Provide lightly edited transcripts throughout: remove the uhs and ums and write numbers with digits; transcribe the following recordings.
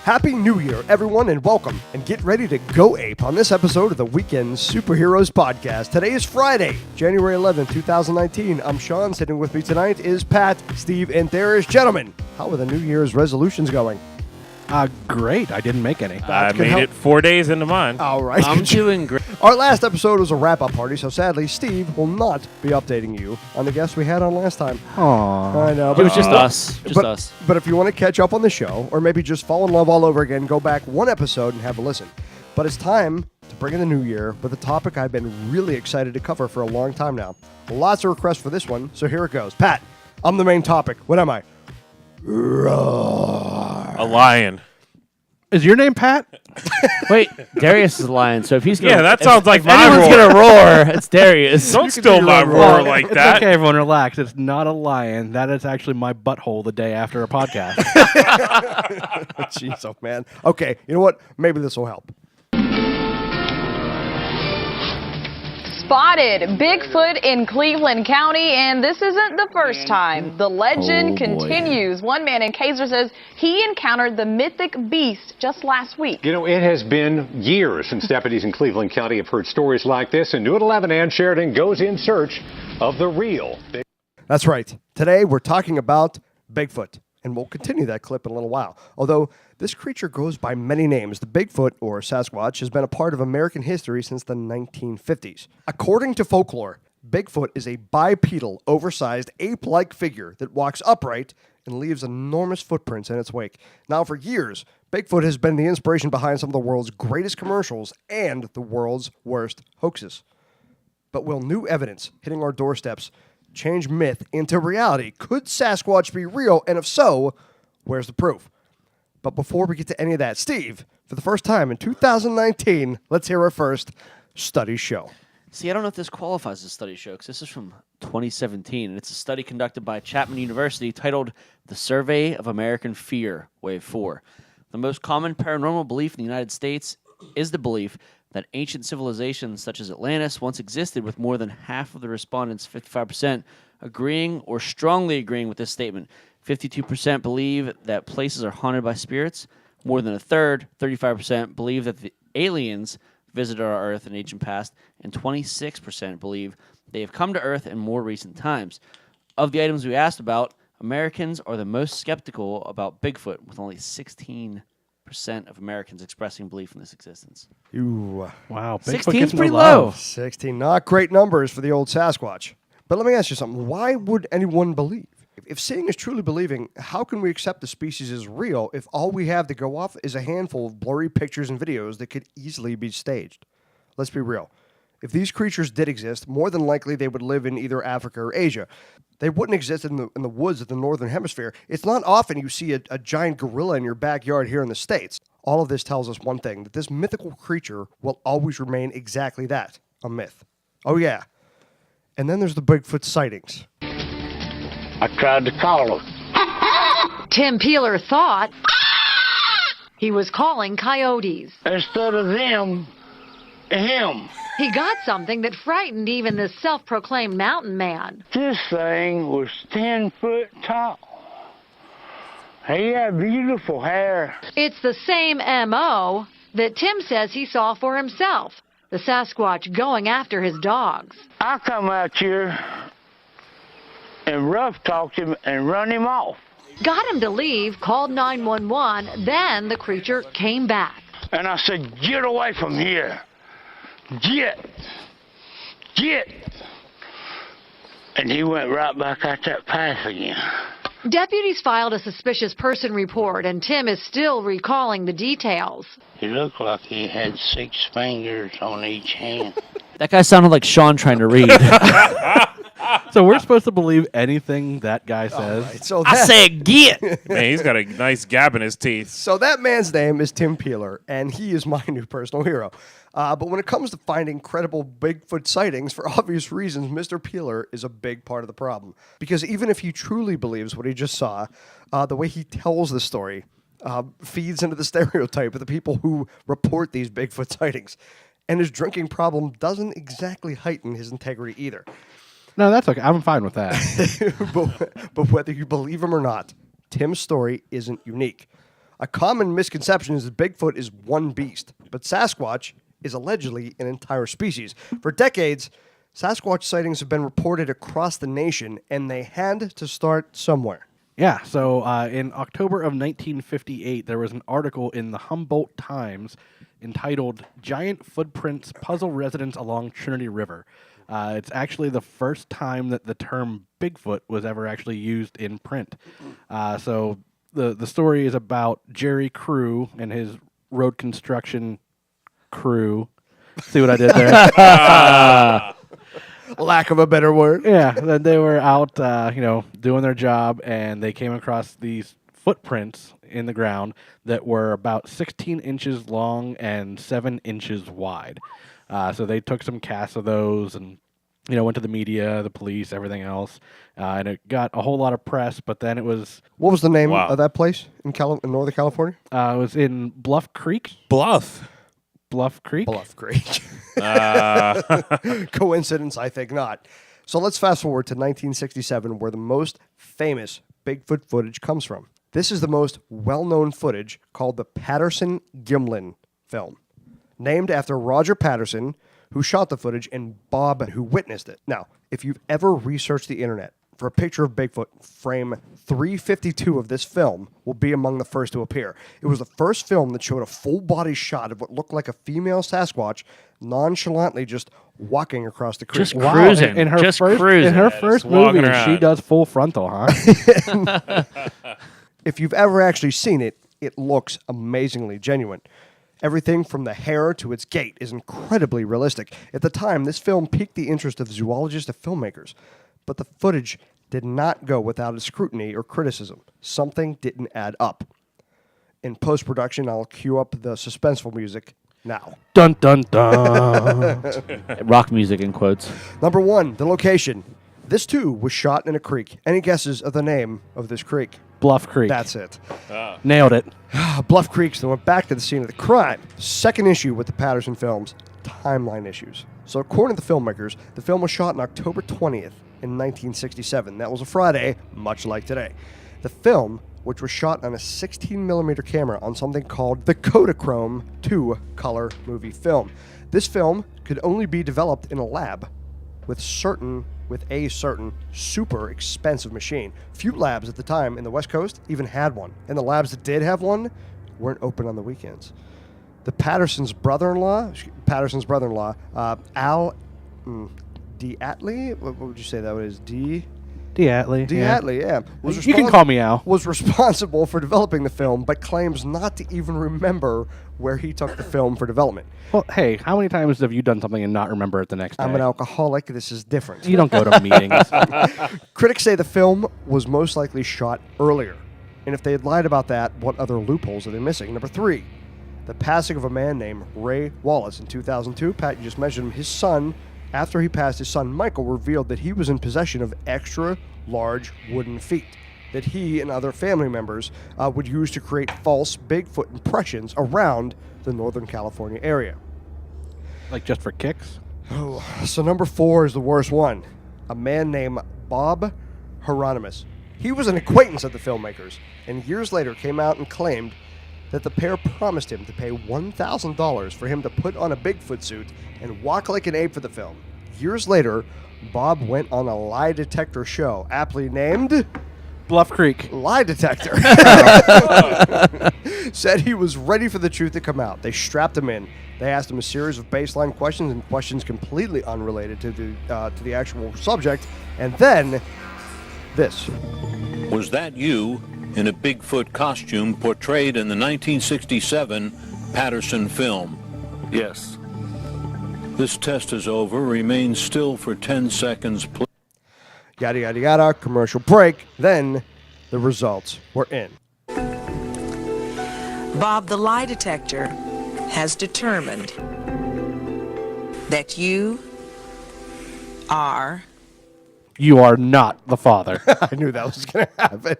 Happy New Year, everyone, and welcome. And get ready to go ape on this episode of the Weekend Superheroes Podcast. Today is Friday, January 11th, 2019. I'm Sean. Sitting with me tonight is Pat, Steve, and Darius. Gentlemen, how are the New Year's resolutions going? Great. I didn't make any. I made it 4 days into mine. All right. I'm doing great. Our last episode was a wrap-up party, so sadly, Steve will not be updating you on the guests we had on last time. Aww. I know. It was just us. Us. But if you want to catch up on the show, or maybe just fall in love all over again, go back one episode and have a listen. But it's time to bring in the new year with a topic I've been really excited to cover for a long time now. Lots of requests for this one, so here it goes. Pat, I'm the main topic. What am I? Roar. A lion. Is your name Pat? Wait, Darius is a lion, so if he's gonna... Yeah, that sounds like if my anyone's roar. gonna roar, it's Darius. Don't steal my roar like that. Okay, everyone relax. It's not a lion. That is actually my butthole the day after a podcast. Jeez, oh man. Okay, you know what? Maybe this will help. Spotted Bigfoot in Cleveland County, and this isn't the first time. The legend continues. One man in Kaiser says he encountered the mythic beast just last week. You know, it has been years since deputies in Cleveland County have heard stories like this, and New at 11 Ann Sheridan goes in search of the real. That's right. Today we're talking about Bigfoot, and we'll continue that clip in a little while. Although this creature goes by many names, the Bigfoot, or Sasquatch, has been a part of American history since the 1950s. According to folklore, Bigfoot is a bipedal, oversized, ape-like figure that walks upright and leaves enormous footprints in its wake. Now, for years, Bigfoot has been the inspiration behind some of the world's greatest commercials and the world's worst hoaxes. But will new evidence hitting our doorsteps change myth into reality? Could Sasquatch be real? And if so, where's the proof? But before we get to any of that, Steve, for the first time in 2019, let's hear our first study show. See, I don't know if this qualifies as a study show, because this is from 2017, and it's a study conducted by Chapman University titled The Survey of American Fear, Wave 4. The most common paranormal belief in the United States is the belief that ancient civilizations such as Atlantis once existed, with more than half of the respondents, 55%, agreeing or strongly agreeing with this statement. 52% believe that places are haunted by spirits. More than a third, 35%, believe that the aliens visited our Earth in ancient past, and 26% believe they have come to Earth in more recent times. Of the items we asked about, Americans are the most skeptical about Bigfoot, with only 16% of Americans expressing belief in this existence. Ooh. Wow, Bigfoot 16 gets is pretty no low. love. 16, not great numbers for the old Sasquatch. But let me ask you something. Why would anyone believe? If seeing is truly believing, how can we accept the species is real if all we have to go off is a handful of blurry pictures and videos that could easily be staged? Let's be real. If these creatures did exist, more than likely they would live in either Africa or Asia. They wouldn't exist in the woods of the Northern Hemisphere. It's not often you see a giant gorilla in your backyard here in the States. All of this tells us one thing, that this mythical creature will always remain exactly that, a myth. Oh yeah. And then there's the Bigfoot sightings. I tried to call him. Tim Peeler thought he was calling coyotes. Instead of them, him. He got something that frightened even the self-proclaimed mountain man. This thing was 10 foot tall. He had beautiful hair. It's the same M.O. that Tim says he saw for himself. The Sasquatch going after his dogs. I come out here and rough talked him and run him off. Got him to leave, called 911, then the creature came back. And I said, get away from here. Get. And he went right back out that path again. Deputies filed a suspicious person report, and Tim is still recalling the details. He looked like he had 6 fingers on each hand. That guy sounded like Sean trying to read. So we're supposed to believe anything that guy says? Right, so I said get! Man, he's got a nice gap in his teeth. So that man's name is Tim Peeler, and he is my new personal hero. But when it comes to finding credible Bigfoot sightings, for obvious reasons, Mr. Peeler is a big part of the problem. Because even if he truly believes what he just saw, the way he tells the story feeds into the stereotype of the people who report these Bigfoot sightings. And his drinking problem doesn't exactly heighten his integrity either. No, that's okay. I'm fine with that. But whether you believe him or not, Tim's story isn't unique. A common misconception is that Bigfoot is one beast, but Sasquatch is allegedly an entire species. For decades, Sasquatch sightings have been reported across the nation, and they had to start somewhere. Yeah, so in October of 1958, there was an article in the Humboldt Times entitled Giant Footprints Puzzle Residents Along Trinity River. It's actually the first time that the term Bigfoot was ever actually used in print. So the story is about Jerry Crew and his road construction crew. See what I did there? Lack of a better word. Yeah, then they were out, doing their job, and they came across these footprints in the ground that were about 16 inches long and 7 inches wide. So they took some casts of those and, went to the media, the police, everything else, and it got a whole lot of press. But then it was What was the name of that place in Northern California? it was in Bluff Creek. Bluff. Bluff Creek. Bluff Creek. Coincidence? I think not. So let's fast forward to 1967, where the most famous Bigfoot footage comes from. This is the most well-known footage, called the Patterson-Gimlin film, named after Roger Patterson, who shot the footage, and Bob, who witnessed it. Now, if you've ever researched the internet for a picture of Bigfoot, frame 352 of this film will be among the first to appear. It was the first film that showed a full-body shot of what looked like a female Sasquatch nonchalantly just walking across the creek. Just cruising. In her Just first, cruising. In her Yeah, first just walking movie, around. she does full frontal, huh? If you've ever actually seen it, it looks amazingly genuine. Everything from the hair to its gait is incredibly realistic. At the time, this film piqued the interest of zoologists and filmmakers, but the footage did not go without a scrutiny or criticism. Something didn't add up. In post-production, I'll cue up the suspenseful music now. Dun dun dun. Rock music in quotes. Number 1, the location. This too was shot in a creek. Any guesses of the name of this creek? Bluff Creek. That's it. Nailed it. Bluff Creek, so went back to the scene of the crime. Second issue with the Patterson films, timeline issues. So according to the filmmakers, the film was shot on October 20th in 1967. That was a Friday, much like today. The film, which was shot on a 16mm camera on something called the Kodachrome 2 color movie film. This film could only be developed in a lab with a certain super expensive machine. Few labs at the time in the West Coast even had one, and the labs that did have one weren't open on the weekends. The Patterson's brother-in-law, Al Diatley, what would you say that was? Diatley. Diatley, yeah. You can call me Al. Was responsible for developing the film, but claims not to even remember where he took the film for development. Well, hey, how many times have you done something and not remember it the next day? I'm an alcoholic. This is different. You don't go to meetings. Critics say the film was most likely shot earlier. And if they had lied about that, what other loopholes are they missing? Number 3, the passing of a man named Ray Wallace in 2002. Pat, you just mentioned him. His son, after he passed, his son Michael revealed that he was in possession of extra large wooden feet that he and other family members would use to create false Bigfoot impressions around the Northern California area. Like just for kicks? Oh, so number 4 is the worst one. A man named Bob Hieronymus. He was an acquaintance of the filmmakers, and years later came out and claimed that the pair promised him to pay $1,000 for him to put on a Bigfoot suit and walk like an ape for the film. Years later, Bob went on a lie detector show, aptly named Bluff Creek. Lie Detector. Said he was ready for the truth to come out. They strapped him in. They asked him a series of baseline questions and questions completely unrelated to the actual subject. And then this. Was that you in a Bigfoot costume portrayed in the 1967 Patterson film? Yes. This test is over. Remain still for 10 seconds, please. Yada, yada, yada. Commercial break. Then the results were in. Bob, the lie detector has determined that you are... You are not the father. I knew that was going to happen.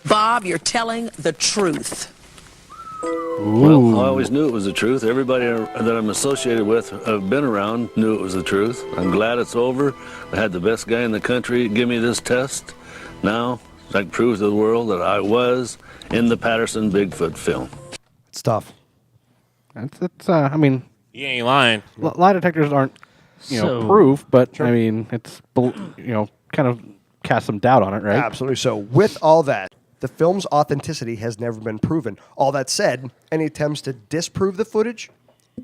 Bob, you're telling the truth. Well, I always knew it was the truth. Everybody that I'm associated with, I've been around, knew it was the truth. I'm glad it's over. I had the best guy in the country give me this test. Now, That proves to the world that I was in the Patterson Bigfoot film. It's tough. I mean, You ain't lying. Lie detectors aren't, So- proof, but I mean, it's, kind of cast some doubt on it, right? Absolutely. So, with all that, the film's authenticity has never been proven. All that said, any attempts to disprove the footage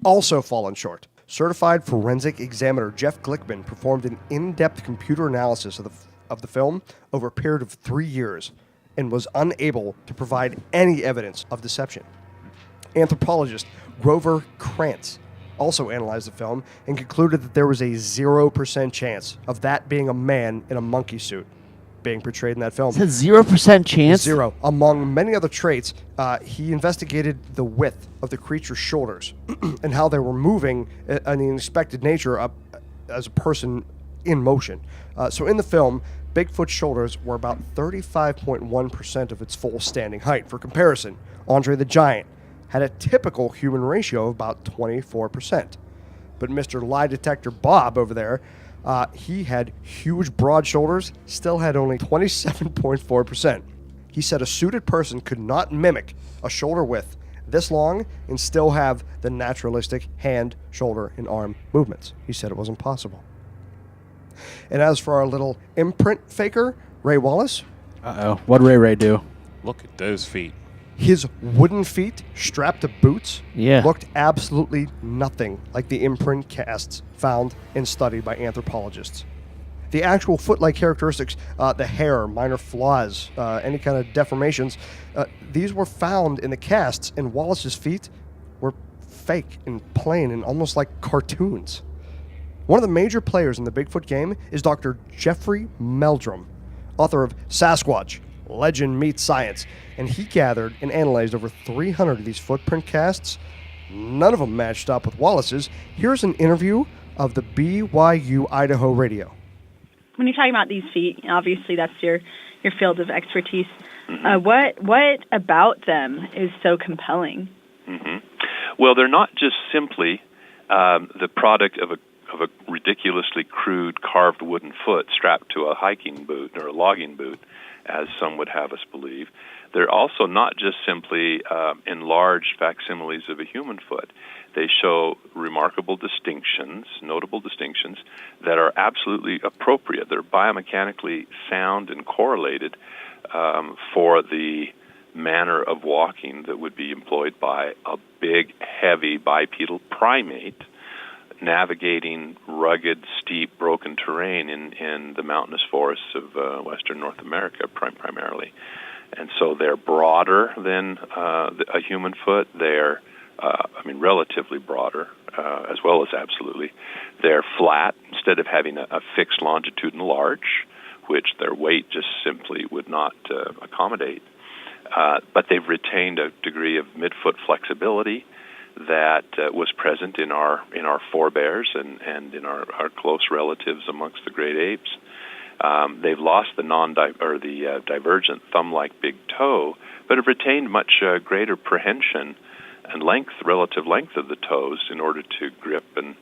also fallen short. Certified forensic examiner Jeff Glickman performed an in-depth computer analysis of the film over a period of 3 years and was unable to provide any evidence of deception. Anthropologist Grover Krantz also analyzed the film and concluded that there was a 0% chance of that being a man in a monkey suit being portrayed in that film. It's a 0% chance? Zero. Among many other traits, he investigated the width of the creature's shoulders and how they were moving in the unexpected nature up as a person in motion. So in the film, Bigfoot's shoulders were about 35.1% of its full standing height. For comparison, Andre the Giant had a typical human ratio of about 24%. But Mr. Lie Detector Bob over there, he had huge broad shoulders, still had only 27.4%. He said a suited person could not mimic a shoulder width this long and still have the naturalistic hand, shoulder, and arm movements. He said it was impossible. And as for our little imprint faker, Ray Wallace. Uh-oh. What'd Ray do? Look at those feet. His wooden feet strapped to boots Yeah. looked absolutely nothing like the imprint casts found and studied by anthropologists. The actual foot-like characteristics, the hair, minor flaws, any kind of deformations, these were found in the casts, and Wallace's feet were fake and plain and almost like cartoons. One of the major players in the Bigfoot game is Dr. Jeffrey Meldrum, author of Sasquatch, Legend Meets Science, and he gathered and analyzed over 300 of these footprint casts. None of them matched up with Wallace's. Here's an interview of the BYU Idaho radio. When you're talking about these feet, obviously that's your field of expertise. What about them is so compelling? Well, they're not just simply the product of a ridiculously crude carved wooden foot strapped to a hiking boot or a logging boot, as some would have us believe. They're also not just simply enlarged facsimiles of a human foot. They show remarkable distinctions, notable distinctions, that are absolutely appropriate. They're biomechanically sound and correlated for the manner of walking that would be employed by a big, heavy bipedal primate navigating rugged, steep, broken terrain in the mountainous forests of western North America primarily. And so they're broader than a human foot. They're, relatively broader, as well as absolutely. They're flat instead of having a fixed longitudinal arch, which their weight just simply would not accommodate. But they've retained a degree of midfoot flexibility that was present in our forebears and in our close relatives amongst the great apes. They've lost the divergent thumb-like big toe, but have retained much greater prehension and relative length of the toes in order to grip and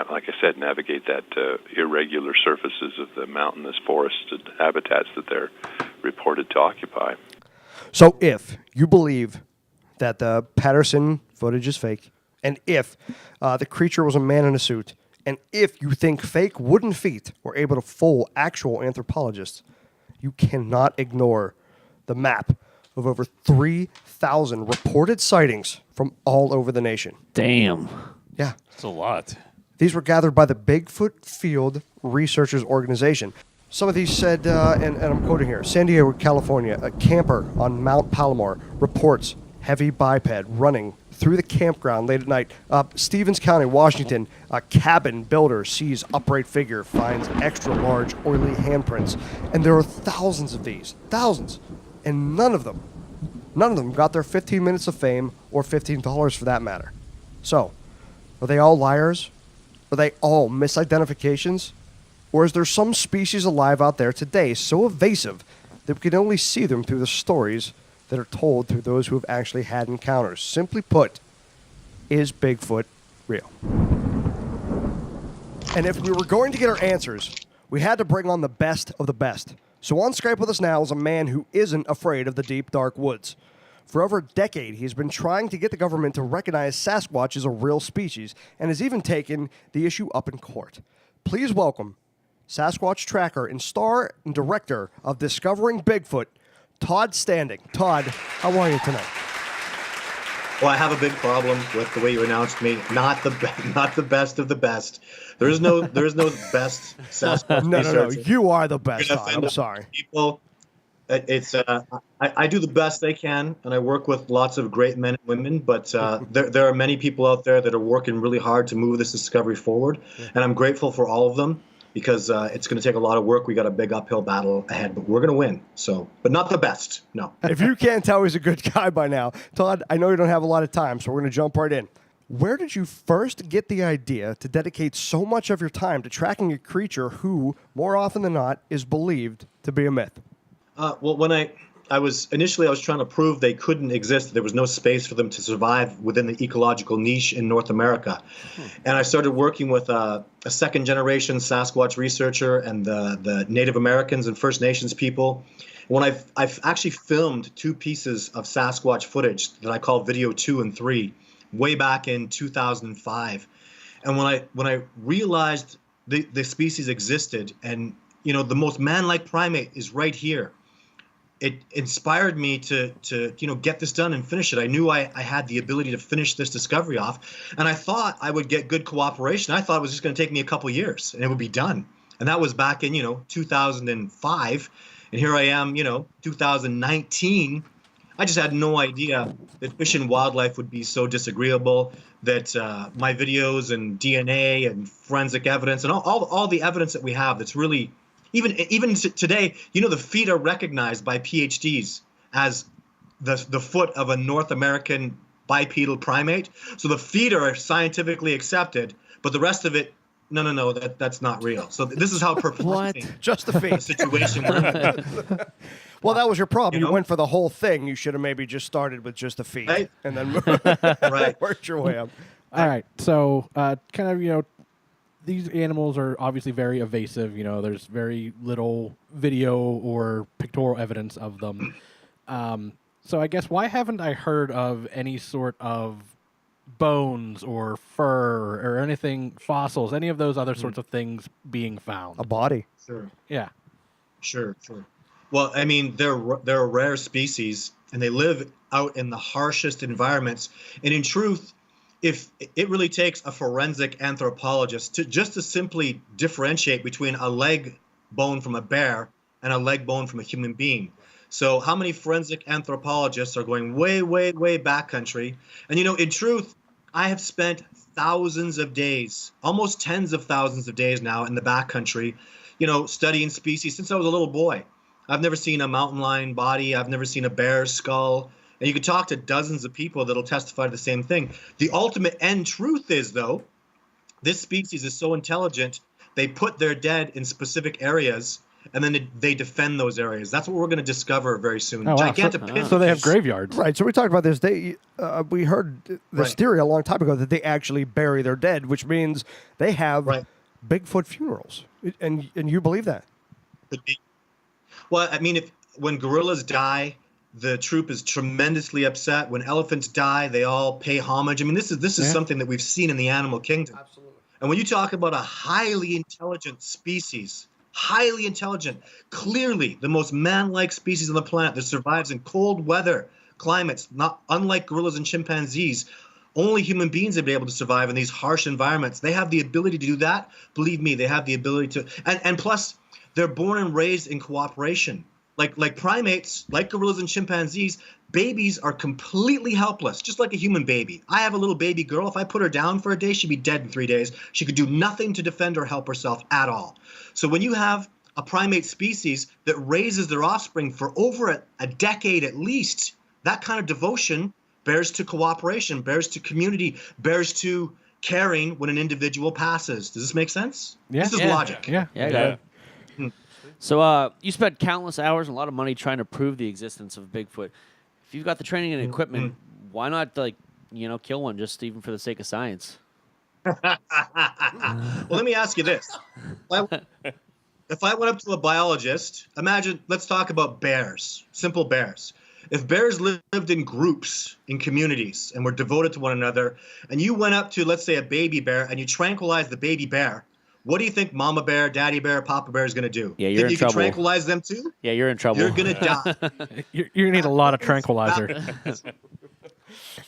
like I said, navigate that irregular surfaces of the mountainous forested habitats that they're reported to occupy. So if you believe that the Patterson footage is fake, and if the creature was a man in a suit, and if you think fake wooden feet were able to fool actual anthropologists, you cannot ignore the map of over 3,000 reported sightings from all over the nation. Damn. Yeah. That's a lot. These were gathered by the Bigfoot Field Researchers Organization. Some of these said, and I'm quoting here, San Diego, California, a camper on Mount Palomar reports heavy biped running through the campground late at night. Stevens County, Washington, a cabin builder sees upright figure, finds extra large oily handprints. And there are thousands of these, thousands. And none of them got their 15 minutes of fame or $15 for that matter. So, are they all liars? Are they all misidentifications? Or is there some species alive out there today so evasive that we can only see them through the stories that are told through those who have actually had encounters? Simply put, is Bigfoot real? And if we were going to get our answers, we had to bring on the best of the best. So on Skype with us now is a man who isn't afraid of the deep, dark woods. For over a decade, he's been trying to get the government to recognize Sasquatch as a real species and has even taken the issue up in court. Please welcome Sasquatch tracker and star and director of Discovering Bigfoot, Todd Standing. Todd, how are you tonight? Well, I have a big problem with the way you announced me. Not the best of the best. There is no best Sasquatch researcher. You are the best, Todd. I'm sorry. People, it's I do the best I can, and I work with lots of great men and women. But there are many people out there that are working really hard to move this discovery forward, and I'm grateful for all of them because it's going to take a lot of work. We got a big uphill battle ahead, but we're going to win. So, but not the best. No. If you can't tell he's a good guy by now, Todd, I know you don't have a lot of time, so we're going to jump right in. Where did you first get the idea to dedicate so much of your time to tracking a creature who, more often than not, is believed to be a myth? Well, when I was trying to prove they couldn't exist. There was no space for them to survive within the ecological niche in North America. And I started working with a second-generation Sasquatch researcher and the Native Americans and First Nations people. When I've actually filmed 2 pieces of Sasquatch footage that I call Video 2 and 3 way back in 2005. And when I realized the species existed and, you know, the most man-like primate is right here, it inspired me to get this done and finish it. I knew I had the ability to finish this discovery off, and I thought I would get good cooperation. I thought it was just going to take me a couple years and it would be done. And that was back in 2005, and here I am 2019. I just had no idea that Fish and Wildlife would be so disagreeable, that my videos and DNA and forensic evidence and all the evidence that we have that's really even today, the feet are recognized by PhDs as the foot of a North American bipedal primate. So the feet are scientifically accepted, but the rest of it, no, that's not real. So this is how perplexing just the feet situation we're in. Well, that was your problem. You went for the whole thing. You should have maybe just started with just the feet, right? And then right. worked your way up. All right. So these animals are obviously very evasive. There's very little video or pictorial evidence of them. So I guess why haven't I heard of any sort of bones or fur or anything, fossils, any of those other sorts of things being found? A body. Sure. Yeah. Sure. Well, I mean, they're a rare species, and they live out in the harshest environments. And in truth, if it really takes a forensic anthropologist to simply differentiate between a leg bone from a bear and a leg bone from a human being. So how many forensic anthropologists are going way, way, way backcountry? And in truth, I have spent thousands of days, almost tens of thousands of days now in the backcountry, studying species since I was a little boy. I've never seen a mountain lion body. I've never seen a bear's skull. And you can talk to dozens of people that'll testify to the same thing. The ultimate end truth is, though, this species is so intelligent, they put their dead in specific areas, and then they defend those areas. That's what we're going to discover very soon. Oh, wow. Gigantic So they have graveyards. Right. So we talked about this. We heard this theory a long time ago that they actually bury their dead, which means they have Bigfoot funerals. And you believe that? Could be. Well, I mean, when gorillas die, the troop is tremendously upset. When elephants die, they all pay homage. I mean, this is something that we've seen in the animal kingdom. Absolutely. And when you talk about a highly intelligent species, highly intelligent, clearly the most man-like species on the planet that survives in cold weather climates, not unlike gorillas and chimpanzees, only human beings have been able to survive in these harsh environments. They have the ability to do that. Believe me, they have the ability to. And plus, they're born and raised in cooperation. Like primates, like gorillas and chimpanzees, babies are completely helpless, just like a human baby. I have a little baby girl. If I put her down for a day, she'd be dead in 3 days. She could do nothing to defend or help herself at all. So when you have a primate species that raises their offspring for over a decade at least, that kind of devotion bears to cooperation, bears to community, bears to caring when an individual passes. Does this make sense? Yeah. This is logic. Yeah. I got it. So you spent countless hours and a lot of money trying to prove the existence of Bigfoot. If you've got the training and equipment, why not kill one just even for the sake of science? Well, let me ask you this. if I went up to a biologist, imagine, let's talk about bears, simple bears. If bears lived in groups, in communities, and were devoted to one another, and you went up to, let's say, a baby bear, and you tranquilized the baby bear, what do you think Mama Bear, Daddy Bear, Papa Bear is going to do? Yeah, you're think in you trouble. can tranquilize them too? Yeah, you're in trouble. You're going to die. You need a lot of tranquilizer.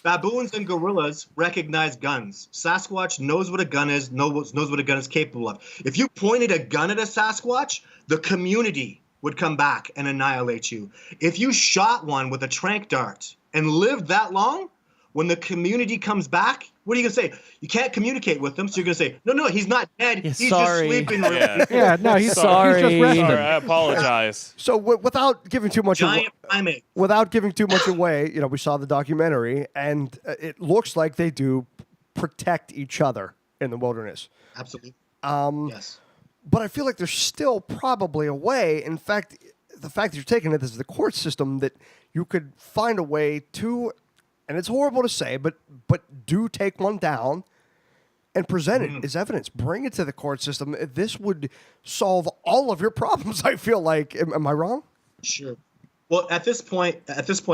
Baboons and gorillas recognize guns. Sasquatch knows what a gun is, knows what a gun is capable of. If you pointed a gun at a Sasquatch, the community would come back and annihilate you. If you shot one with a tranq dart and lived that long, when the community comes back, what are you going to say? You can't communicate with them, so you're going to say, no, he's not dead. He's sorry. just sleeping. Yeah, no, he's sorry. He's just resting. Sorry, I apologize. So without giving too much Giant primate. without giving too much away, we saw the documentary, and it looks like they do protect each other in the wilderness. Absolutely. Yes. But I feel like there's still probably a way. In fact, the fact that you're taking it as the court system, that you could find a way to, and it's horrible to say, but do take one down and present it as evidence. Bring it to the court system. This would solve all of your problems, I feel like. Am I wrong? Sure. Well, at this point,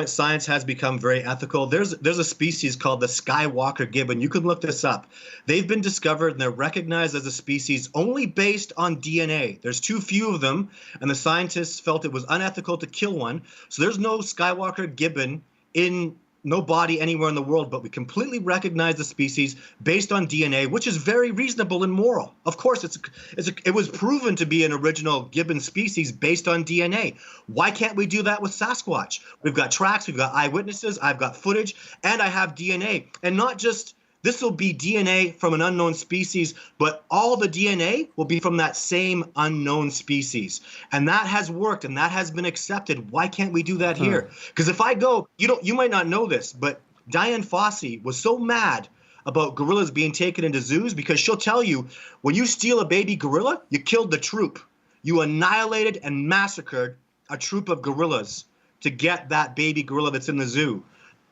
science has become very ethical. There's a species called the Skywalker gibbon. You can look this up. They've been discovered and they're recognized as a species only based on DNA. There's too few of them, and the scientists felt it was unethical to kill one. So there's no Skywalker gibbon in no body anywhere in the world, but we completely recognize the species based on DNA, which is very reasonable and moral. Of course, it was proven to be an original gibbon species based on DNA. Why can't we do that with Sasquatch? We've got tracks, we've got eyewitnesses, I've got footage, and I have DNA. And not just, this will be DNA from an unknown species, but all the DNA will be from that same unknown species. And that has worked, and that has been accepted. Why can't we do that here? Because if I go, you might not know this, but Diane Fossey was so mad about gorillas being taken into zoos because she'll tell you, when you steal a baby gorilla, you killed the troop. You annihilated and massacred a troop of gorillas to get that baby gorilla that's in the zoo.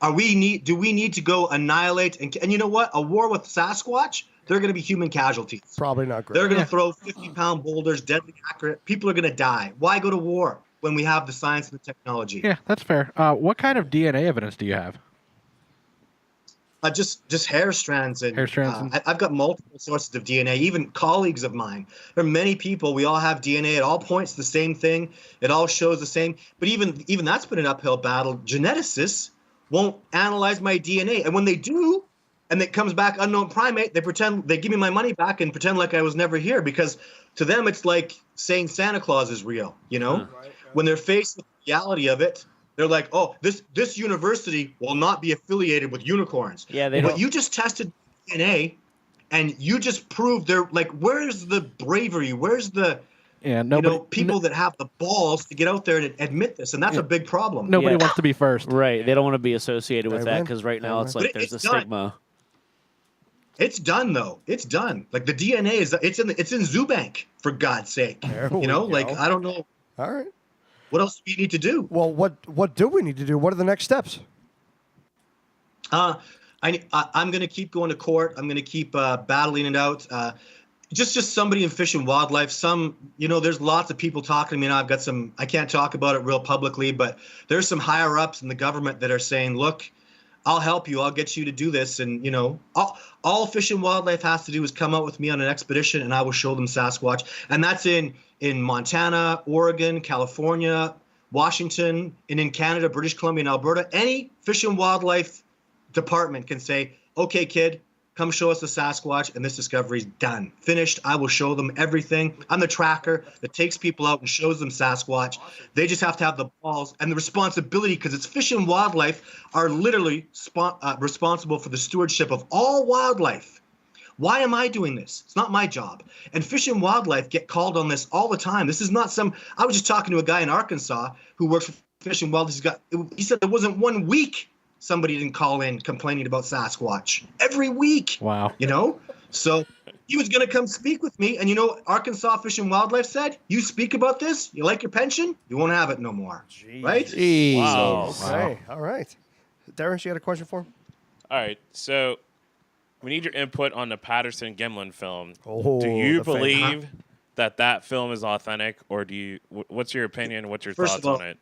Do we need to go annihilate and you know what? A war with Sasquatch, they're going to be human casualties. Probably not great. They're going to throw 50-pound boulders, deadly accurate. People are going to die. Why go to war when we have the science and the technology? Yeah, that's fair. What kind of DNA evidence do you have? Just hair strands and hair strands. I've got multiple sources of DNA. Even colleagues of mine. There are many people. We all have DNA. It all points to the same thing. It all shows the same. But even that's been an uphill battle. Geneticists won't analyze my DNA, and when they do, and it comes back unknown primate, they give me my money back and pretend like I was never here, because to them it's like saying Santa Claus is real. When they're faced with the reality of it, they're like, oh, this university will not be affiliated with unicorns. Yeah, they but don't. You just tested DNA, and you just proved they're like, where's the bravery? Where's the people that have the balls to get out there and admit this, and that's a big problem. Nobody wants to be first. Right. They don't want to be associated with that because right now it's like there's a stigma. It's done though. It's done. Like the DNA it's in Zoo Bank, for God's sake. I don't know. All right. What else do we need to do? Well, what do we need to do? What are the next steps? I'm going to keep going to court. I'm going to keep battling it out. Just somebody in Fish and Wildlife. There's lots of people talking to me now. I've got some, I can't talk about it real publicly, but there's some higher ups in the government that are saying, look, I'll help you. I'll get you to do this. And, all Fish and Wildlife has to do is come out with me on an expedition and I will show them Sasquatch. And that's in Montana, Oregon, California, Washington, and in Canada, British Columbia, and Alberta. Any Fish and Wildlife department can say, okay, kid, come show us the Sasquatch, and this discovery's done. Finished. I will show them everything. I'm the tracker that takes people out and shows them Sasquatch. They just have to have the balls and the responsibility, because it's Fish and Wildlife are literally responsible for the stewardship of all wildlife. Why am I doing this? It's not my job. And Fish and Wildlife get called on this all the time. This is not I was just talking to a guy in Arkansas who works for Fish and Wildlife. He said there wasn't 1 week somebody didn't call in complaining about Sasquatch. Every week. Wow. So he was going to come speak with me. And Arkansas Fish and Wildlife said, you speak about this, you like your pension, you won't have it no more. Jeez. Right? Jeez. Wow. Okay. All right. Darren, you had a question for him? All right. So we need your input on the Patterson-Gimlin film. Oh, Do you believe that film is authentic, or do you? What's your opinion? What's your First thoughts of all, on it?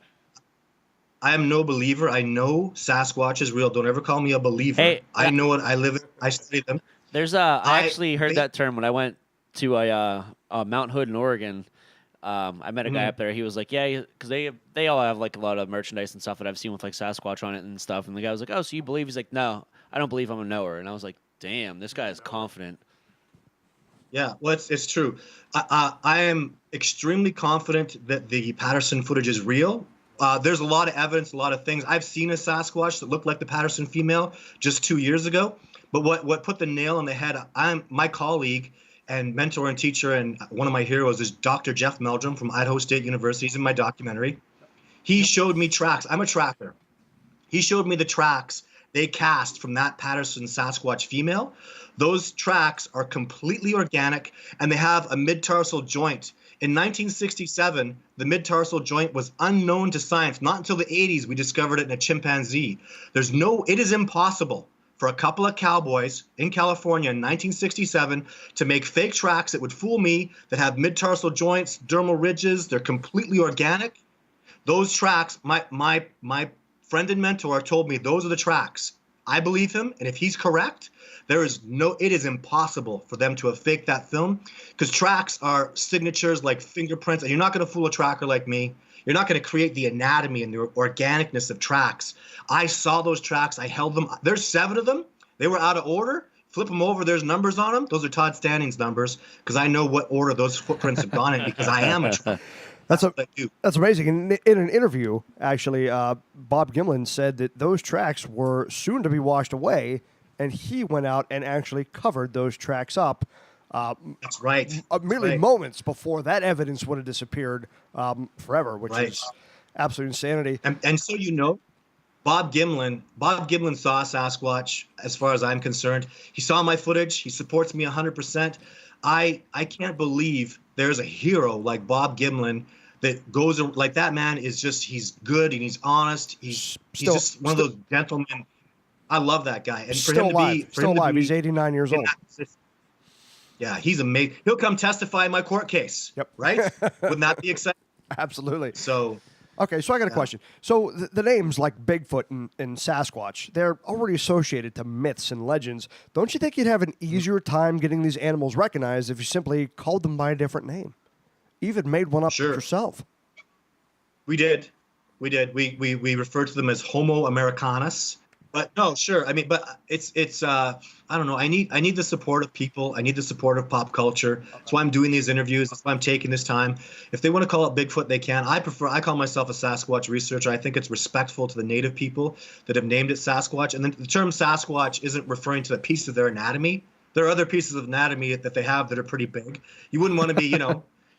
I am no believer. I know Sasquatch is real. Don't ever call me a believer. Hey, I know it. I live it. I study them. There's I actually heard that term when I went to a Mount Hood in Oregon. I met a guy up there. He was like, yeah, because they all have like a lot of merchandise and stuff that I've seen with like Sasquatch on it and stuff. And the guy was like, oh, so you believe? He's like, no, I don't believe I'm a knower. And I was like, damn, this guy is confident. Yeah, well, it's true. I am extremely confident that the Patterson footage is real. There's a lot of evidence, a lot of things. I've seen a Sasquatch that looked like the Patterson female just 2 years ago. But what put the nail on the head, my colleague and mentor and teacher and one of my heroes is Dr. Jeff Meldrum from Idaho State University. He's in my documentary. He showed me tracks. I'm a tracker. He showed me the tracks they cast from that Patterson Sasquatch female. Those tracks are completely organic, and they have a mid-tarsal joint. In 1967, the mid-tarsal joint was unknown to science. Not until the 80s we discovered it in a chimpanzee. It is impossible for a couple of cowboys in California in 1967 to make fake tracks that would fool me, that have mid-tarsal joints, dermal ridges. They're completely organic. Those tracks, my friend and mentor told me those are the tracks. I believe him, and if he's correct, it is impossible for them to have faked that film, because tracks are signatures like fingerprints, and you're not going to fool a tracker like me. You're not going to create the anatomy and the organicness of tracks. I saw those tracks. I held them. There's 7 of them. They were out of order. Flip them over. There's numbers on them. Those are Todd Standing's numbers, because I know what order those footprints have gone in, because I am a tracker. That's amazing. In an interview, actually, Bob Gimlin said that those tracks were soon to be washed away, and he went out and actually covered those tracks up. That's right. Merely moments before that evidence would have disappeared forever, which is absolute insanity. And so Bob Gimlin saw Sasquatch, as far as I'm concerned. He saw my footage. He supports me 100%. I can't believe there's a hero like Bob Gimlin that goes like that. Man is just, he's good and he's honest. He's just one of those gentlemen. I love that guy. And still alive. He's 89 years old. Yeah, he's amazing. He'll come testify in my court case. Yep. Right? Wouldn't that be exciting? Absolutely. So. Okay, so I got a question. So the names like Bigfoot and Sasquatch, they're already associated to myths and legends. Don't you think you'd have an easier time getting these animals recognized if you simply called them by a different name? Even made one up yourself. We did. We referred to them as Homo americanus. But no, sure. I mean, but it's I don't know. I need the support of people. I need the support of pop culture. That's why I'm doing these interviews. That's why I'm taking this time. If they want to call it Bigfoot, they can. I call myself a Sasquatch researcher. I think it's respectful to the native people that have named it Sasquatch. And the term Sasquatch isn't referring to a piece of their anatomy. There are other pieces of anatomy that they have that are pretty big. You wouldn't want to be,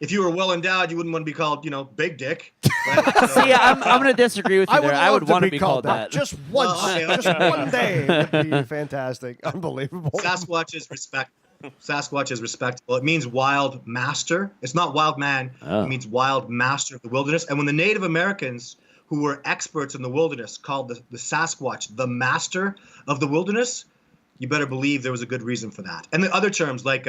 if you were well endowed, you wouldn't want to be called, Big Dick. Right? See, I'm going to disagree with you there. I would want to be called that. Just once, just one day would be fantastic. Unbelievable. Sasquatch is respectable. It means wild master. It's not wild man. It means wild master of the wilderness. And when the Native Americans, who were experts in the wilderness, called the Sasquatch the master of the wilderness, you better believe there was a good reason for that. And the other terms like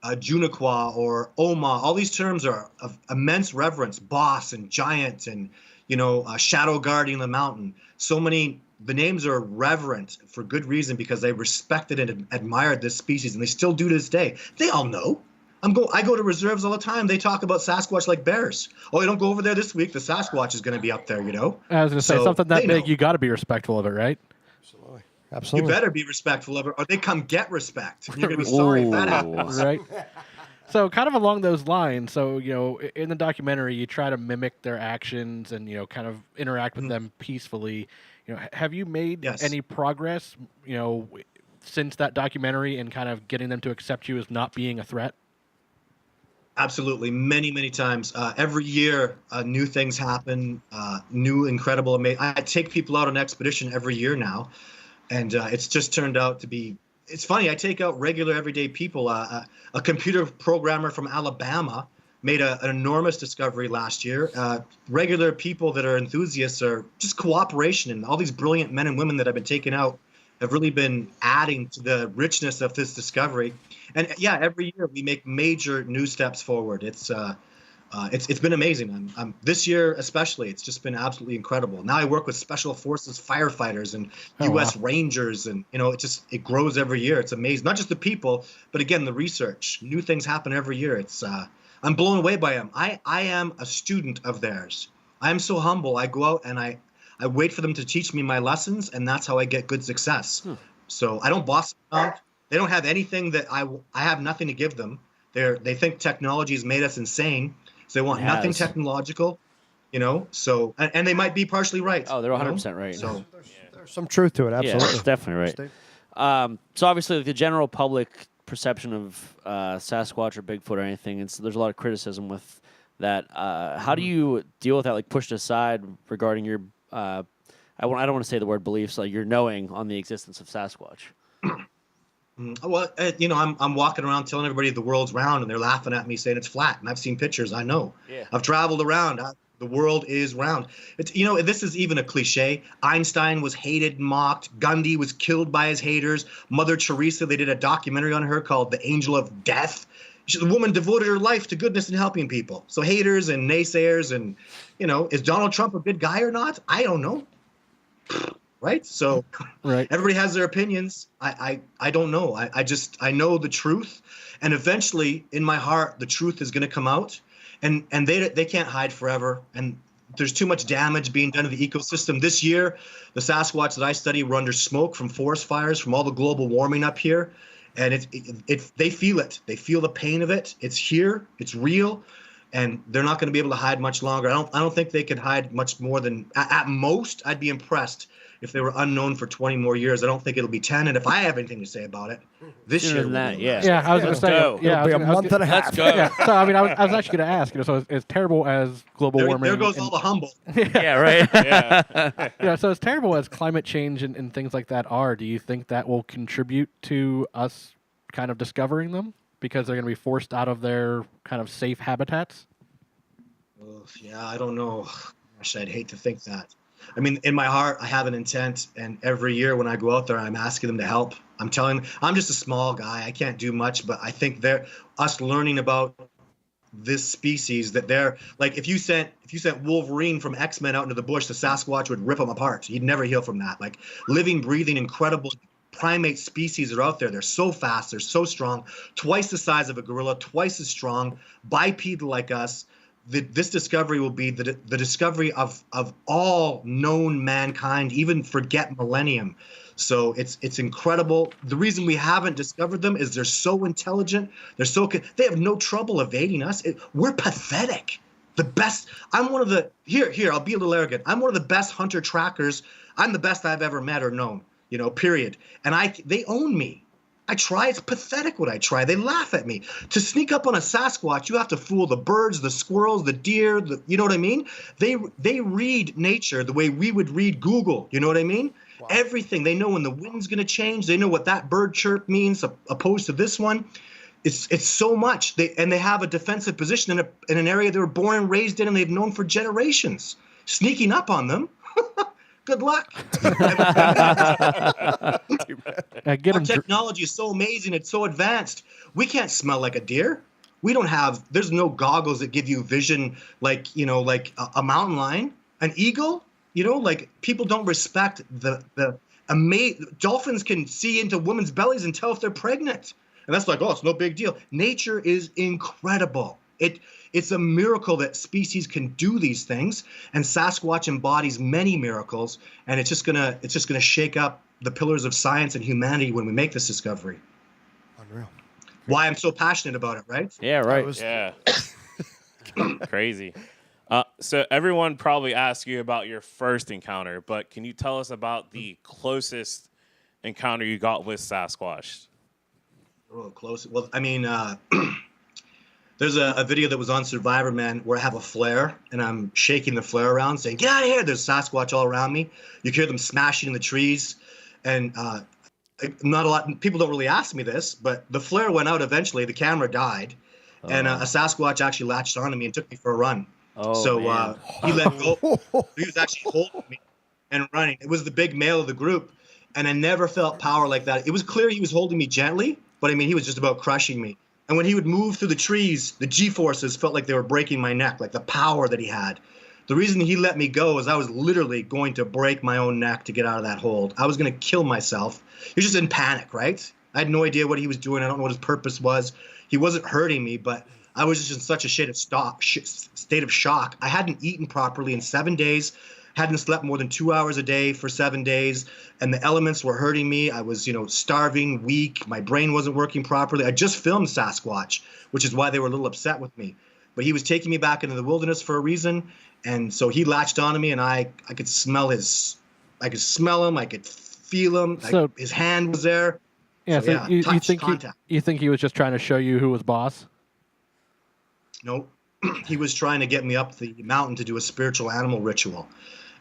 Juniqua or Oma, all these terms are of immense reverence, boss and giant and, shadow guarding the mountain. The names are reverent for good reason, because they respected and admired this species, and they still do to this day. They all know. I go to reserves all the time. They talk about Sasquatch like bears. Oh, you don't go over there this week. The Sasquatch is going to be up there, I was going to say, something that big, you got to be respectful of it, right? Absolutely. You better be respectful of it, or they come get respect. You're going to be sorry if that happens. Right. So kind of along those lines, so, in the documentary, you try to mimic their actions and, kind of interact with them peacefully. Have you made any progress, since that documentary and kind of getting them to accept you as not being a threat? Absolutely. Many, many times. Every year, new things happen, new, incredible, amazing. I take people out on expedition every year now. And it's just turned out to be, it's funny, I take out regular everyday people. A computer programmer from Alabama made an enormous discovery last year. Regular people that are enthusiasts are just cooperation. And all these brilliant men and women that I've been taking out have really been adding to the richness of this discovery. And yeah, every year we make major new steps forward. It's been amazing. This year especially, it's just been absolutely incredible. Now I work with special forces firefighters and U.S. Rangers, and it grows every year. It's amazing. Not just the people, but again the research. New things happen every year. I'm blown away by them. I am a student of theirs. I am so humble. I go out and I wait for them to teach me my lessons, and that's how I get good success. So I don't boss them out. They don't have anything that I have nothing to give them. They think technology has made us insane, so they want nothing technological, So and they might be partially right. Oh, they're 100% right. So there's some truth to it. Absolutely, yeah, definitely right. So obviously, the general public perception of Sasquatch or Bigfoot or anything, there's a lot of criticism with that. How do you deal with that? Like pushed aside regarding your I don't want to say the word beliefs, like your knowing on the existence of Sasquatch. Well, I'm walking around telling everybody the world's round, and they're laughing at me saying it's flat. And I've seen pictures. I know. Yeah. I've traveled around. The world is round. This is even a cliche. Einstein was hated and mocked. Gandhi was killed by his haters. Mother Teresa, they did a documentary on her called The Angel of Death. The woman devoted her life to goodness and helping people. So haters and naysayers and, is Donald Trump a good guy or not? I don't know. Right? So everybody has their opinions. I don't know. I know the truth. And eventually, in my heart, the truth is going to come out. And they can't hide forever. And there's too much damage being done to the ecosystem. This year, the Sasquatch that I study were under smoke from forest fires, from all the global warming up here. And they feel it. They feel the pain of it. It's here. It's real. And they're not going to be able to hide much longer. I don't think they could hide much more than, at most, I'd be impressed if they were unknown for 20 more years. I don't think it'll be 10. And if I have anything to say about it, this year will be I was going to say, it'll be a month and a half. Let's go. Yeah. So I was actually going to ask, so as terrible as global warming. There goes all the humble. Yeah, right. Yeah. So as terrible as climate change and things like that are, do you think that will contribute to us kind of discovering them because they're going to be forced out of their kind of safe habitats? Yeah, I don't know. Gosh, I'd hate to think that. I mean, in my heart, I have an intent, and every year when I go out there, I'm asking them to help. I'm telling them, I'm just a small guy. I can't do much, but I think us learning about this species, that they're like, if you sent Wolverine from X-Men out into the bush, the Sasquatch would rip him apart. He'd never heal from that. Like living, breathing, incredible primate species that are out there. They're so fast, they're so strong, twice the size of a gorilla, twice as strong, bipedal like us. This discovery will be the discovery of all known mankind, even forget millennium. So it's incredible. The reason we haven't discovered them is they're so intelligent. They have no trouble evading us. We're pathetic. The best. I'm one of the here. I'll be a little arrogant. I'm one of the best hunter trackers. I'm the best I've ever met or known. Period. And they own me. I try. It's pathetic what I try. They laugh at me. To sneak up on a Sasquatch, you have to fool the birds, the squirrels, the deer. You know what I mean? They read nature the way we would read Google. You know what I mean? Wow. Everything. They know when the wind's going to change. They know what that bird chirp means opposed to this one. It's so much. They have a defensive position in an area they were born and raised in, and they've known for generations. Sneaking up on them. Good luck. Our technology is so amazing. It's so advanced. We can't smell like a deer. There's no goggles that give you vision like a mountain lion, an eagle. People don't respect dolphins can see into women's bellies and tell if they're pregnant. And that's like, oh, it's no big deal. Nature is incredible. It's a miracle that species can do these things, and Sasquatch embodies many miracles, and it's just gonna shake up the pillars of science and humanity when we make this discovery. Unreal. Why I'm so passionate about it, right? Yeah, right. Yeah. Crazy. So everyone probably asked you about your first encounter, but can you tell us about the closest encounter you got with Sasquatch? Oh, close. Well, I mean, there's a video that was on Survivor Man where I have a flare and I'm shaking the flare around saying, get out of here. There's Sasquatch all around me. You hear them smashing in the trees. And not a lot, people don't really ask me this, but the flare went out eventually. The camera died. And a Sasquatch actually latched onto me and took me for a run. He let go. He was actually holding me and running. It was the big male of the group. And I never felt power like that. It was clear he was holding me gently, but I mean, he was just about crushing me. And when he would move through the trees, the G-forces felt like they were breaking my neck, like the power that he had. The reason he let me go is I was literally going to break my own neck to get out of that hold. I was going to kill myself. He was just in panic, right? I had no idea what he was doing. I don't know what his purpose was. He wasn't hurting me, but I was just in such a state of shock. I hadn't eaten properly in 7 days. Hadn't slept more than 2 hours a day for 7 days, and the elements were hurting me. I was, starving, weak. My brain wasn't working properly. I just filmed Sasquatch, which is why they were a little upset with me. But he was taking me back into the wilderness for a reason, and so he latched onto me, and I could smell him, I could feel him. So, his hand was there. Yeah, so you contact. You think he was just trying to show you who was boss? No, he was trying to get me up the mountain to do a spiritual animal ritual.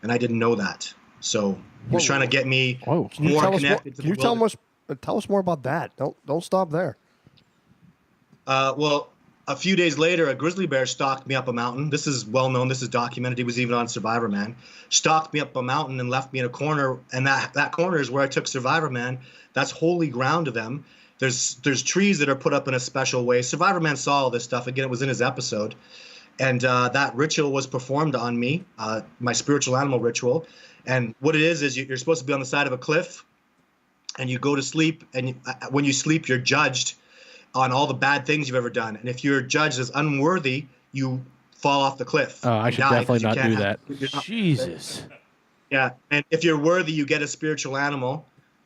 And I didn't know that. So he was trying to get me more connected to the wilderness. Tell us more about that. Don't stop there. Well, a few days later, a grizzly bear stalked me up a mountain. This is well known. This is documented. He was even on Survivor Man. Stalked me up a mountain and left me in a corner. And that corner is where I took Survivor Man. That's holy ground to them. There's trees that are put up in a special way. Survivor Man saw all this stuff. Again, it was in his episode. And that ritual was performed on me, my spiritual animal ritual. And what it is you're supposed to be on the side of a cliff, and you go to sleep. And when you sleep, you're judged on all the bad things you've ever done. And if you're judged as unworthy, you fall off the cliff. Oh, I should definitely not do that. Jesus. Yeah, and if you're worthy, you get a spiritual animal.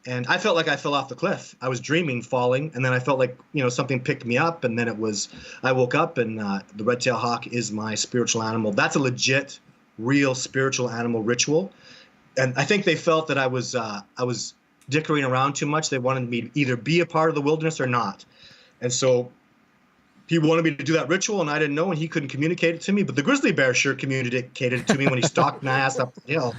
And I felt like I fell off the cliff. I was dreaming falling, and then I felt like, something picked me up, and then I woke up, and the red-tailed hawk is my spiritual animal. That's a legit, real spiritual animal ritual. And I think they felt that I was dickering around too much. They wanted me to either be a part of the wilderness or not. And so he wanted me to do that ritual, and I didn't know, and he couldn't communicate it to me. But the grizzly bear sure communicated it to me when he stalked my ass up the hill.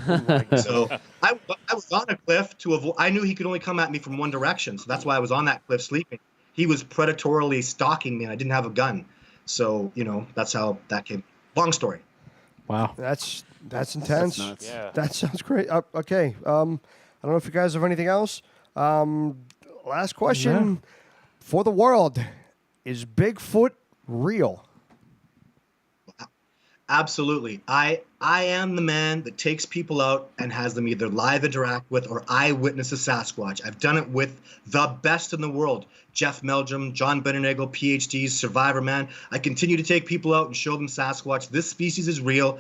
So I was on a cliff to avoid. I knew he could only come at me from one direction, so that's why I was on that cliff sleeping. He was predatorily stalking me, and I didn't have a gun. So that's how that came. Long story. Wow, that's intense. That's nuts. Yeah. That sounds great. Okay, I don't know if you guys have anything else. Last question for the world. Is Bigfoot real? Absolutely. I am the man that takes people out and has them either live interact with or eyewitness a Sasquatch. I've done it with the best in the world. Jeff Meldrum, John Benernagel, PhDs, Survivor Man. I continue to take people out and show them Sasquatch. This species is real.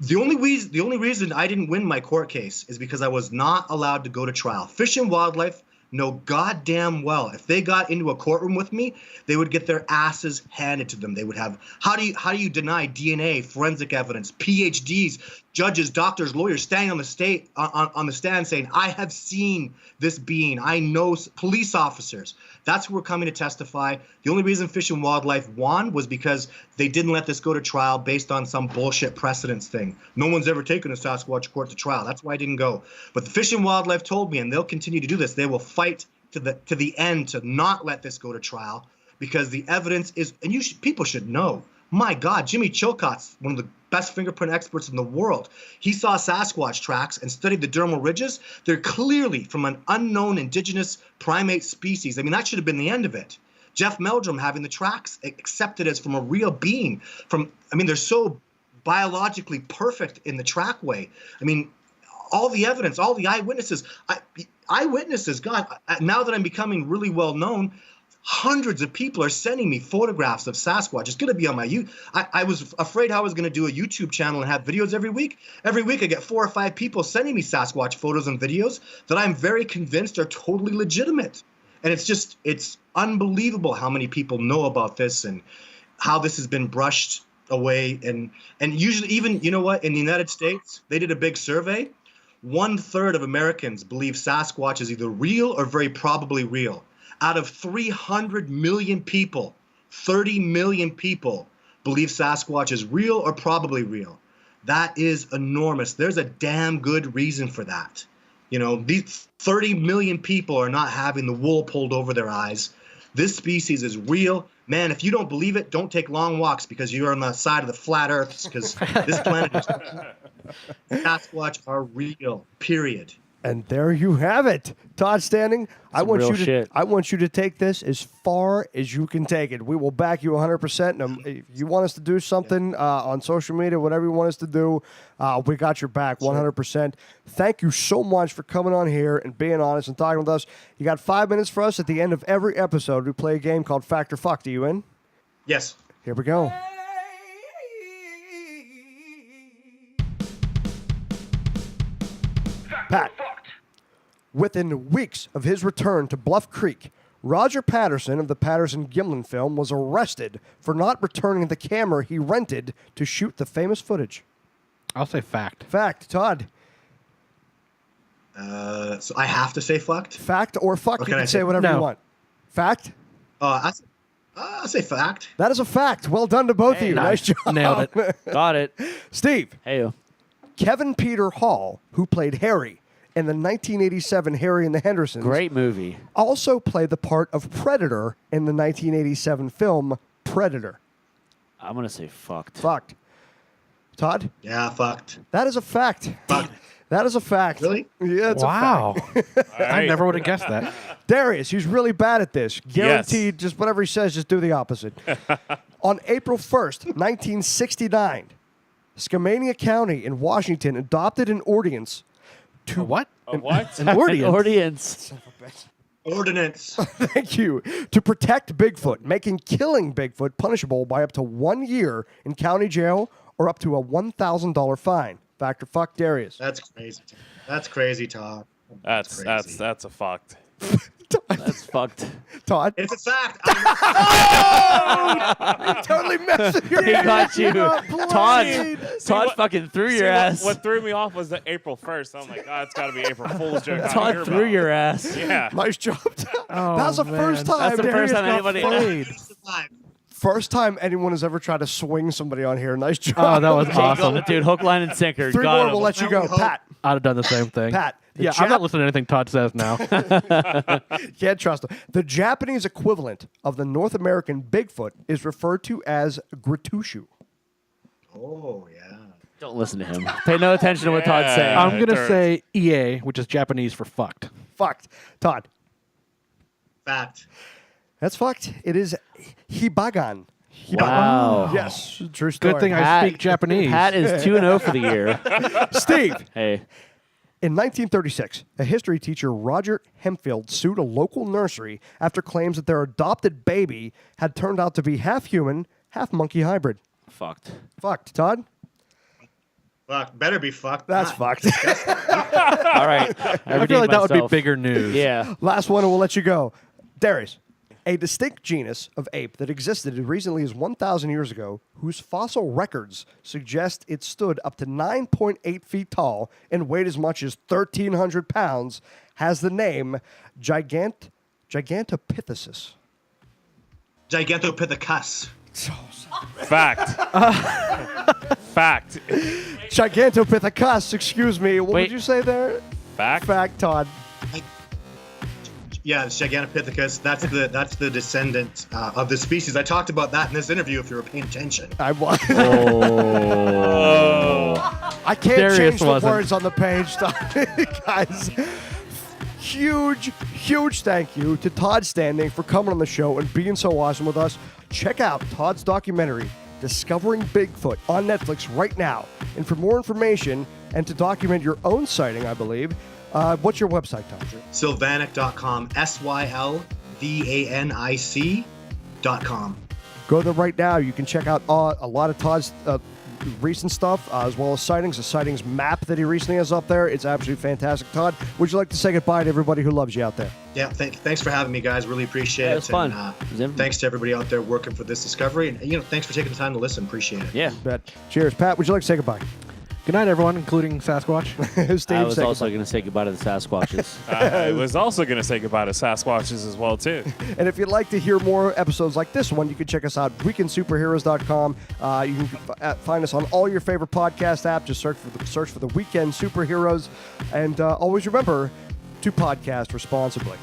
The only reason I didn't win my court case is because I was not allowed to go to trial. Fish and Wildlife know goddamn well if they got into a courtroom with me, they would get their asses handed to them. They would have how do you deny DNA, forensic evidence, PhDs, judges, doctors, lawyers standing on the stand saying, I have seen this being. I know police officers. That's who were coming to testify. The only reason Fish and Wildlife won was because they didn't let this go to trial based on some bullshit precedence thing. No one's ever taken a Sasquatch court to trial. That's why I didn't go. But the Fish and Wildlife told me, and they'll continue to do this, they will fight to the end to not let this go to trial because the evidence is, and people should know. My God, Jimmy Chilcott's one of the best fingerprint experts in the world. He saw Sasquatch tracks and studied the dermal ridges. They're clearly from an unknown indigenous primate species. I mean, that should have been the end of it. Jeff Meldrum having the tracks accepted as from a real being. They're so biologically perfect in the trackway. I mean, all the evidence, all the eyewitnesses. God, now that I'm becoming really well known, hundreds of people are sending me photographs of Sasquatch. It's going to be on my YouTube. I was afraid I was going to do a YouTube channel and have videos every week. Every week I get 4 or 5 people sending me Sasquatch photos and videos that I'm very convinced are totally legitimate. And it's unbelievable how many people know about this and how this has been brushed away. And usually even, in the United States, they did a big survey. 1/3 of Americans believe Sasquatch is either real or very probably real. Out of 300 million people, 30 million people believe Sasquatch is real or probably real. That is enormous. There's a damn good reason for that. These 30 million people are not having the wool pulled over their eyes. This species is real. Man, if you don't believe it, don't take long walks because you're on the side of the flat earth because this planet is Sasquatch are real, period. And there you have it, Todd Standing. I want you to take this as far as you can take it. We will back you 100%. And if you want us to do something on social media, whatever you want us to do, we got your back 100%. Thank you so much for coming on here and being honest and talking with us. You got 5 minutes for us at the end of every episode. We play a game called Fact or Fuck. Are you in? Yes. Here we go. Pat. Within weeks of his return to Bluff Creek, Roger Patterson of the Patterson-Gimlin film was arrested for not returning the camera he rented to shoot the famous footage. I'll say fact. Fact. Todd. So I have to say fucked? Fact or fuck. You can say whatever you want. Fact? I'll say fact. That is a fact. Well done to both of you. Nice job. Nailed it. Got it. Steve. Hey. Kevin Peter Hall, who played Harry in the 1987 Harry and the Hendersons. Great movie. Also played the part of Predator in the 1987 film Predator. I'm going to say fucked. Fucked. Todd? Yeah, fucked. That is a fact. Fucked. That is a fact. Really? Yeah, it's wow. a fact. I never would have guessed that. Darius, he's really bad at this. Guaranteed, just whatever he says, just do the opposite. On April 1st, 1969, Skamania County in Washington adopted an ordinance to... what? What? An ordinance. Ordinance. Ordinance. Thank you. To protect Bigfoot, making killing Bigfoot punishable by up to 1 year in county jail or up to a $1,000 fine. Fact or fuck, Darius? That's crazy. That's crazy, Todd. That's a fucked. That's fucked. Todd? It's a fact. You totally messed with your He got you. Todd fucking threw your ass. What threw me off was the April 1st. I'm like, it's got to be April Fool's joke. Todd threw your ass. Yeah. Nice job. Oh, That's the first time. That's the Darius first time got anybody... played. First time anyone has ever tried to swing somebody on here. Nice job. Oh, that was awesome. Dude, hook, line, and sinker. Three Got more him. will let you go. Pat. I'd have done the same thing. Pat. Yeah, I'm not listening to anything Todd says now. Can't trust him. The Japanese equivalent of the North American Bigfoot is referred to as Gritushu. Oh, yeah. Don't listen to him. Pay no attention to what Todd's saying. I'm going to say EA, which is Japanese for fucked. Fucked. Todd. Fact. That's fucked. It is Hibagan. Wow. Yes, true story. Good thing I speak Japanese. Pat is 2-0 for the year. Steve. Hey. In 1936, a history teacher, Roger Hempfield, sued a local nursery after claims that their adopted baby had turned out to be half human, half monkey hybrid. Fucked. Fucked. Todd? Fuck. Better be fucked. That's fucked. All right. I feel like that would be bigger news. Yeah. Last one, and we'll let you go. Darius. A distinct genus of ape that existed as recently as 1,000 years ago, whose fossil records suggest it stood up to 9.8 feet tall and weighed as much as 1,300 pounds, has the name Gigantopithecus. Gigantopithecus. Fact. Fact. Gigantopithecus, excuse me. What Wait. would you say there? Fact. Fact, Todd. Yeah, it's Gigantopithecus. That's the descendant of the species. I talked about that in this interview. If you were paying attention, I was. I can't Darius change the wasn't. words on the page, guys. Huge thank you to Todd Standing for coming on the show and being so awesome with us. Check out Todd's documentary, Discovering Bigfoot, on Netflix right now. And for more information and to document your own sighting, I believe, what's your website, Todd? Sylvanic.com. SYLVANIC.com. Go there right now. You can check out a lot of Todd's recent stuff, as well as sightings. The sightings map that he recently has up there. It's absolutely fantastic. Todd, would you like to say goodbye to everybody who loves you out there? Yeah, thanks for having me, guys. Really appreciate it. It was fun. And, thanks to everybody out there working for this discovery. And thanks for taking the time to listen. Appreciate it. Yeah. Bet. Cheers. Pat, would you like to say goodbye? Good night, everyone, including Sasquatch. Steve, I was also going to say goodbye to the Sasquatches. I was also going to say goodbye to Sasquatches as well, too. And if you'd like to hear more episodes like this one, you can check us out at weekendsuperheroes.com. You can find us on all your favorite podcast apps. Just search for the Weekend Superheroes. And always remember to podcast responsibly.